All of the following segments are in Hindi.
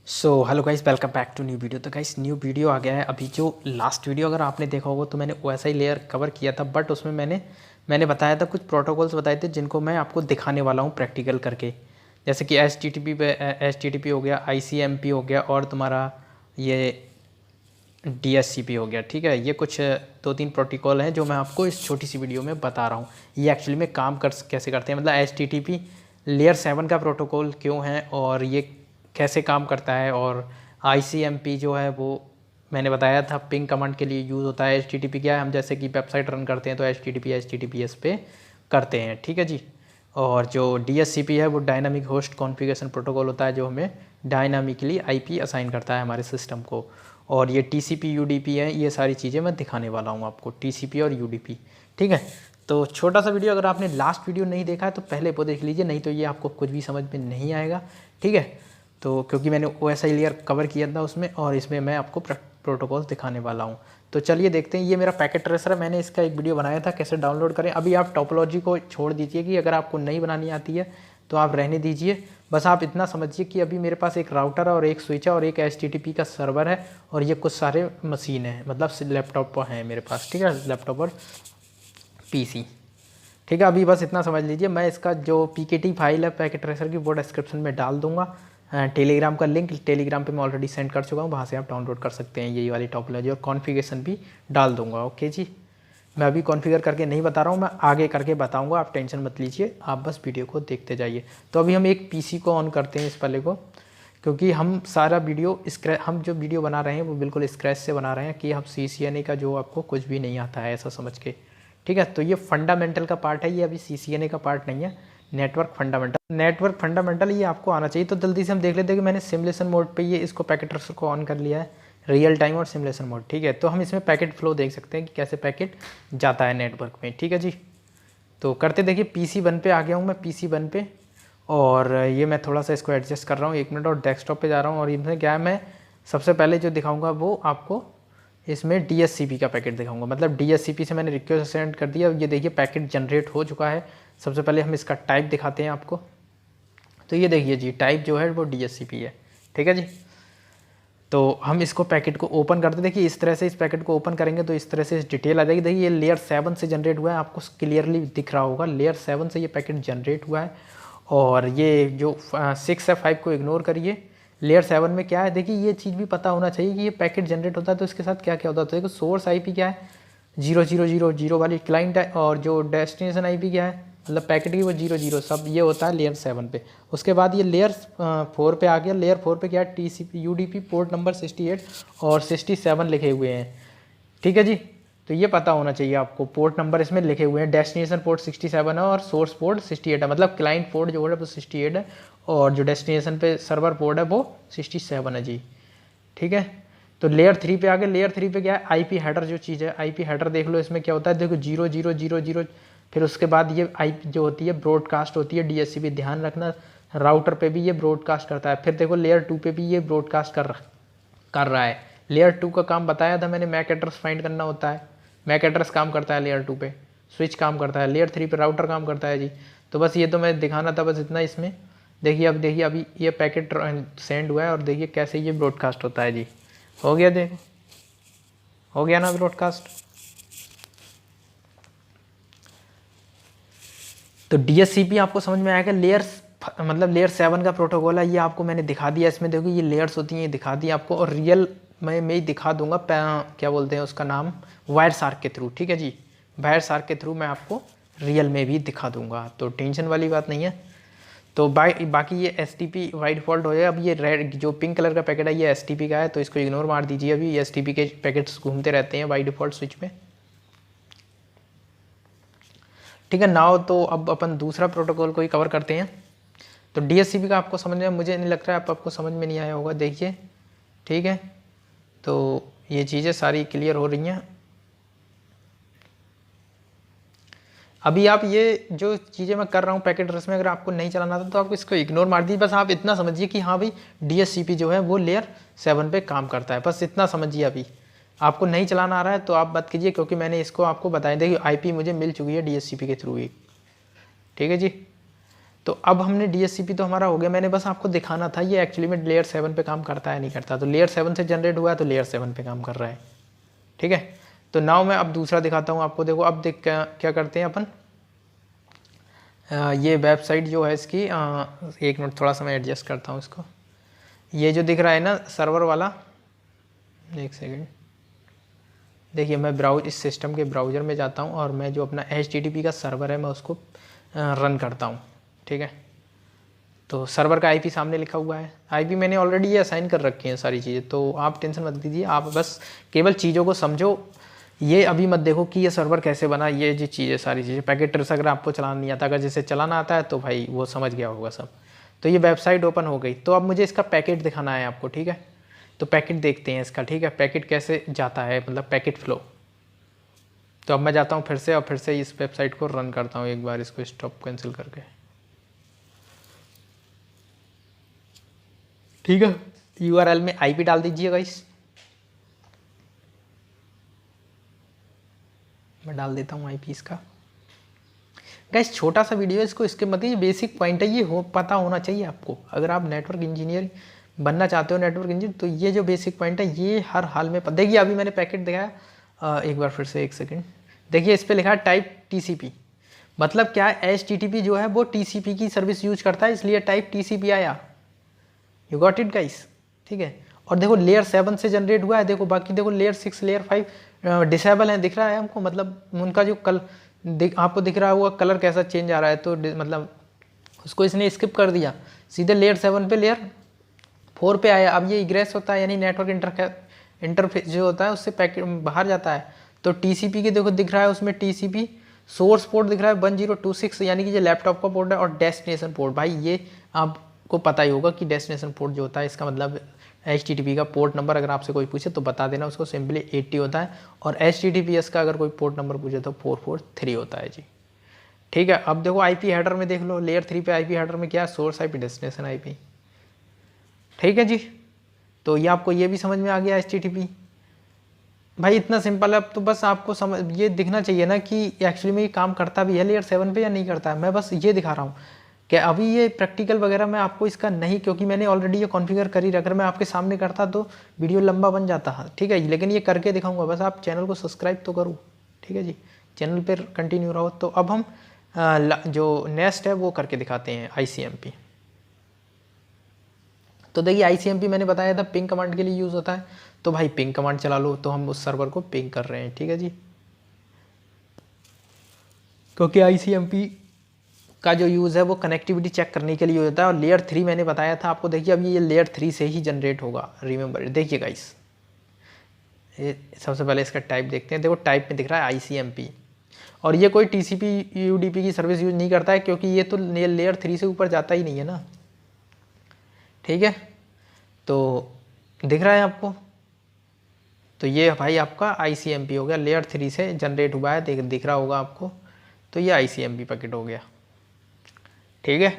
So hello guys, welcome back to new video. तो गाइस न्यू वीडियो आ गया है। अभी जो लास्ट वीडियो अगर आपने देखा होगा तो मैंने वैसा ही लेयर कवर किया था, बट उसमें मैंने बताया था, कुछ प्रोटोकॉल्स बताए थे जिनको मैं आपको दिखाने वाला हूँ प्रैक्टिकल करके। जैसे कि एच टी टी पी हो गया, आई सी एम पी हो गया, और तुम्हारा ये डी एस सी पी हो गया। ठीक है, ये कुछ दो तीन प्रोटोकॉल हैं जो मैं आपको इस छोटी सी वीडियो में बता रहा हूँ। ये एक्चुअली में काम कैसे करते हैं, मतलब H T T P layer 7 का प्रोटोकॉल क्यों है और ये कैसे काम करता है। और आई जो है वो मैंने बताया था पिंग कमांड के लिए यूज़ होता है। एच क्या है, हम जैसे कि वेबसाइट रन करते हैं तो एच पे करते हैं। ठीक है जी। और जो डी है वो डायनामिक होस्ट कॉन्फ़िगरेशन प्रोटोकॉल होता है, जो हमें डायनामिकली आईपी असाइन करता है हमारे सिस्टम को। और ये टीसीपी यूडीपी है, ये सारी चीज़ें मैं दिखाने वाला हूँ आपको, टीसीपी और यूडीपी। ठीक है, तो छोटा सा वीडियो, अगर आपने लास्ट वीडियो नहीं देखा है तो पहले वो देख लीजिए, नहीं तो ये आपको कुछ भी समझ में नहीं आएगा। ठीक है, तो क्योंकि मैंने OSI लेयर कवर किया था उसमें, और इसमें मैं आपको प्रोटोकॉल्स दिखाने वाला हूँ। तो चलिए देखते हैं। ये मेरा पैकेट ट्रेसर है, मैंने इसका एक वीडियो बनाया था कैसे डाउनलोड करें। अभी आप टोपोलॉजी को छोड़ दीजिए कि अगर आपको नहीं बनानी आती है तो आप रहने दीजिए। बस आप इतना समझिए कि अभी मेरे पास एक राउटर और एक स्विच है और एक HTTP का सर्वर है, और ये कुछ सारे मशीन हैं, मतलब लैपटॉप हैं मेरे पास। ठीक है, लैपटॉप और PC। ठीक है, अभी बस इतना समझ लीजिए। मैं इसका जो PKT फाइल है पैकेट ट्रेसर की, वो डिस्क्रिप्शन में डाल दूंगा। टेलीग्राम का लिंक टेलीग्राम पे मैं ऑलरेडी सेंड कर चुका हूँ, वहाँ से आप डाउनलोड कर सकते हैं यही वाली टोपोलॉजी, और कॉन्फ़िगरेशन भी डाल दूंगा। ओके जी, मैं अभी कॉन्फ़िगर करके नहीं बता रहा हूँ, मैं आगे करके बताऊँगा, आप टेंशन मत लीजिए, आप बस वीडियो को देखते जाइए। तो अभी हम एक PC को ऑन करते हैं, इस पहले को, क्योंकि हम सारा वीडियो हम जो वीडियो बना रहे हैं वो बिल्कुल स्क्रैच से बना रहे हैं, कि हम CCNA का जो आपको कुछ भी नहीं आता है ऐसा समझ के। ठीक है, तो ये फंडामेंटल का पार्ट है, ये अभी CCNA का पार्ट नहीं है। नेटवर्क फंडामेंटल ये आपको आना चाहिए। तो जल्दी से हम देख लेते हैं कि मैंने सिमुलेशन मोड पे ये इसको पैकेट ट्रेसर को ऑन कर लिया है, रियल टाइम और सिमुलेशन मोड। ठीक है, तो हम इसमें पैकेट फ्लो देख सकते हैं कि कैसे पैकेट जाता है नेटवर्क में। ठीक है जी, तो करते देखिए। PC1 पे आ गया हूँ मैं, PC1 पे, और ये मैं थोड़ा सा इसको एडजस्ट कर रहा हूँ 1 मिनट, और डेस्कटॉप पे जा रहा हूँ। और इसमें क्या है, मैं सबसे पहले जो दिखाऊंगा वो आपको इसमें DSCP का पैकेट दिखाऊंगा, मतलब DSCP से मैंने रिक्वेस्ट सेंड कर दिया। ये देखिए पैकेट जनरेट हो चुका है। सबसे पहले हम इसका टाइप दिखाते हैं आपको। तो ये देखिए जी, टाइप जो है वो DSCP है। ठीक है जी, तो हम इसको पैकेट को ओपन करते, देखिए इस तरह से इस पैकेट को ओपन करेंगे तो इस तरह से डिटेल आ जाएगी। देखिए ये लेयर 7 से जनरेट हुआ है, आपको क्लियरली दिख रहा होगा, लेयर 7 से ये पैकेट जनरेट हुआ है। और ये जो 6 है, 5 को इग्नोर करिए। लेयर 7 में क्या है, देखिए ये चीज़ भी पता होना चाहिए कि ये पैकेट जनरेट होता है तो इसके साथ क्या क्या होता है। तो देखो सोर्स IP क्या है, 0000 वाली क्लाइंट है, और जो डेस्टिनेशन IP क्या है, मतलब पैकेट की वो 00, सब ये होता है लेयर 7 पे। उसके बाद ये लेयर 4 पे आ गया। लेयर 4 पे क्या है, TCP UDP पोर्ट नंबर 68 और 67 लिखे हुए हैं। ठीक है जी, तो ये पता होना चाहिए आपको, पोर्ट नंबर इसमें लिखे हुए हैं। डेस्टिनेशन पोर्ट 67 है और सोर्स पोर्ट 68 है, मतलब क्लाइंट पोर्ट जो है वो 68 है, और जो डेस्टिनेशन पे सर्वर पोर्ट है वो 67 है जी। ठीक है, तो लेयर 3 पे आ गए। लेयर 3 पे क्या है, IP हेडर जो चीज़ है, IP हेडर देख लो, इसमें क्या होता है, देखो 0000। फिर उसके बाद ये IP जो होती है ब्रॉडकास्ट होती है DSCP, ध्यान रखना। राउटर पे भी ये ब्रॉडकास्ट करता है। फिर देखो लेयर 2 पे भी ये ब्रॉडकास्ट कर रहा है। लेयर 2 का काम बताया था मैंने, मैक एड्रेस फाइंड करना होता है। मैक एड्रेस काम करता है लेयर 2 पे, स्विच काम करता है। लेयर 3 पे राउटर काम करता है जी। तो बस ये तो मैं दिखाना था, बस इतना इसमें। देखिए, अब देखिए अभी ये पैकेट सेंड हुआ है, और देखिए कैसे ये ब्रॉडकास्ट होता है जी। हो गया, देखो हो गया ना ब्रॉडकास्ट। तो DSCP आपको समझ में आएगा। मतलब लेयर 7 का प्रोटोकॉल है, ये आपको मैंने दिखा दिया। इसमें देखो ये लेयर्स होती हैं, ये दिखा दी आपको, और रियल मैं ही दिखा दूंगा, क्या बोलते हैं उसका नाम, वायर शार्क के थ्रू। ठीक है जी, वायर शार्क के थ्रू मैं आपको रियल में भी दिखा दूंगा, तो टेंशन वाली बात नहीं है। तो बाकी ये STP बाई डिफ़ॉल्ट हो जाएगा। अब ये रेड जो पिंक कलर का पैकेट है ये STP का है, तो इसको इग्नोर मार दीजिए। अभी ये STP के पैकेट्स घूमते रहते हैं बाई डिफ़ॉल्ट स्विच में। ठीक है, नाउ तो अब अपन दूसरा प्रोटोकॉल को ही कवर करते हैं। तो DSCP का आपको समझ में, मुझे नहीं लग रहा है आपको समझ में नहीं आया होगा, देखिए। ठीक है, तो ये चीज़ें सारी क्लियर हो रही हैं। अभी आप ये जो चीज़ें मैं कर रहा हूँ पैकेट ट्रेस में, अगर आपको नहीं चलाना था तो आप इसको इग्नोर मार दीजिए। बस आप इतना समझिए कि हाँ भाई DSCP जो है वो लेयर 7 पे काम करता है, बस इतना समझिए। अभी आपको नहीं चलाना आ रहा है तो आप मत कीजिए, क्योंकि मैंने इसको आपको बताया, देखिए IP मुझे मिल चुकी है DSCP के थ्रू ही। ठीक है जी, तो अब हमने DHCP तो हमारा हो गया, मैंने बस आपको दिखाना था ये एक्चुअली में लेयर 7 पे काम करता है नहीं करता। तो लेयर 7 से जनरेट हुआ है तो लेयर 7 पे काम कर रहा है, ठीक है। तो नाउ मैं अब दूसरा दिखाता हूँ आपको। देखो अब देख क्या करते हैं अपन, ये वेबसाइट जो है इसकी, एक मिनट थोड़ा सा मैं एडजस्ट करता हूँ इसको। ये जो दिख रहा है ना सर्वर वाला, एक सेकेंड, देखिए मैं इस सिस्टम के ब्राउज़र में जाता हूँ और मैं जो अपना HTTP का सर्वर है मैं उसको रन करता हूँ, ठीक है। तो सर्वर का IP सामने लिखा हुआ है, IP मैंने ऑलरेडी ये असाइन कर रखी हैं सारी चीज़ें, तो आप टेंशन मत लीजिए, आप बस केवल चीज़ों को समझो। ये अभी मत देखो कि ये सर्वर कैसे बना, ये जो चीज़ें सारी चीज़ें, पैकेट ट्रेस अगर आपको चलाना नहीं आता, अगर जिसे चलाना आता है तो भाई वो समझ गया होगा सब। तो ये वेबसाइट ओपन हो गई, तो अब मुझे इसका पैकेट दिखाना है आपको, ठीक है। तो पैकेट देखते हैं इसका, ठीक है, पैकेट कैसे जाता है, मतलब पैकेट फ्लो। तो अब मैं जाता हूँ फिर से और फिर से इस वेबसाइट को रन करता हूँ एक बार, इसको स्टॉप कैंसिल करके, ठीक है। URL में IP डाल दीजिएगा इस, मैं डाल देता हूँ IP इसका। गाइस छोटा सा वीडियो है, इसको इसके मतलब ये बेसिक पॉइंट है, ये पता होना चाहिए आपको। अगर आप नेटवर्क इंजीनियर बनना चाहते हो, नेटवर्क इंजीनियर, तो ये जो बेसिक पॉइंट है ये हर हाल में देखिए। अभी मैंने पैकेट दिखाया, एक बार फिर से, एक सेकेंड, देखिए इस पर लिखा है टाइप TCP, मतलब क्या है, HTTP जो है वो TCP की सर्विस यूज करता है, इसलिए टाइप TCP आया। यू गॉट इट गाइस, ठीक है। और देखो लेयर 7 से जनरेट हुआ है, देखो बाकी देखो लेयर 6 लेयर 5 डिसेबल है, दिख रहा है हमको, मतलब उनका जो आपको दिख रहा होगा कलर कैसा चेंज आ रहा है, तो मतलब उसको इसने स्किप कर दिया, सीधे लेयर 7 पे लेयर 4 पे आया। अब ये इग्रेस होता है, यानी नेटवर्क इंटरफेस जो होता है उससे पैकेट बाहर जाता है। तो TCP के देखो दिख रहा है, उसमें TCP सोर्स पोर्ट दिख रहा है 1026, यानी कि ये लैपटॉप का पोर्ट है, और डेस्टिनेशन पोर्ट, भाई ये आपको पता ही होगा कि डेस्टिनेशन पोर्ट जो होता है इसका मतलब HTTP का पोर्ट नंबर अगर आपसे कोई पूछे तो बता देना उसको, सिंपली 80 होता है, और HTTPS का अगर कोई पोर्ट नंबर पूछे तो 443 होता है जी, ठीक है। अब देखो IP हेडर में देख लो, लेयर 3 पे IP हेडर में क्या है, सोर्स IP डेस्टिनेशन IP, ठीक है जी। तो ये आपको ये भी समझ में आ गया HTTP, भाई इतना सिंपल है। अब तो बस आपको समझ ये दिखना चाहिए ना कि एक्चुअली में ये काम करता भी है लेयर 7 पे या नहीं करता है। मैं बस ये दिखा रहा हूँ कि अभी ये प्रैक्टिकल वगैरह मैं आपको इसका नहीं, क्योंकि मैंने ऑलरेडी ये कॉन्फ़िगर कर ही रखा। अगर मैं आपके सामने करता तो वीडियो लंबा बन जाता है, ठीक है, लेकिन ये करके दिखाऊंगा। बस आप चैनल को सब्सक्राइब तो करो, ठीक है जी, चैनल पर कंटिन्यू रहो। तो अब हम जो नेक्स्ट है वो करके दिखाते हैं ICMP। तो देखिए ICMP मैंने बताया था पिंग कमांड के लिए यूज़ होता है, तो भाई पिंग कमांड चला लो, तो हम उस सर्वर को पिंग कर रहे हैं, ठीक है जी। क्योंकि ICMP का जो यूज़ है वो कनेक्टिविटी चेक करने के लिए होता है, और लेयर 3 मैंने बताया था आपको। देखिए अब ये लेयर 3 से ही जनरेट होगा, रिमेंबर। देखिए गाइस, ये सबसे पहले इसका टाइप देखते हैं। देखो टाइप में दिख रहा है ICMP, और ये कोई TCP UDP की सर्विस यूज नहीं करता है, क्योंकि ये तो लेयर 3 से ऊपर जाता ही नहीं है ना, ठीक है। तो दिख रहा है आपको, तो ये भाई आपका ICMP हो गया, लेयर 3 से जनरेट हुआ है, दिख रहा होगा आपको। तो ये ICMP पैकेट हो गया, ठीक है।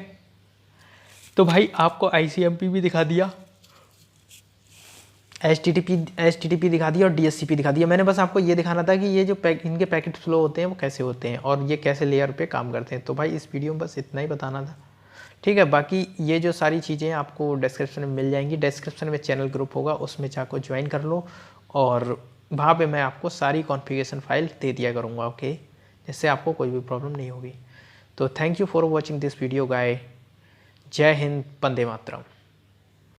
तो भाई आपको ICMP भी दिखा दिया, HTTP दिखा दिया, और DHCP दिखा दिया। मैंने बस आपको ये दिखाना था कि ये जो इनके पैकेट फ्लो होते हैं वो कैसे होते हैं, और ये कैसे लेयर पे काम करते हैं। तो भाई इस वीडियो में बस इतना ही बताना था, ठीक है। बाकी ये जो सारी चीज़ें आपको डिस्क्रिप्शन में मिल जाएंगी, डिस्क्रिप्शन में चैनल ग्रुप होगा, उसमें जाकर ज्वाइन कर लो, और वहाँ पे मैं आपको सारी कॉन्फ़िगरेशन फाइल दे दिया करूँगा, ओके, जिससे आपको कोई भी प्रॉब्लम नहीं होगी। तो thank you for watching this video guy. जय हिंद, वंदे मातरम।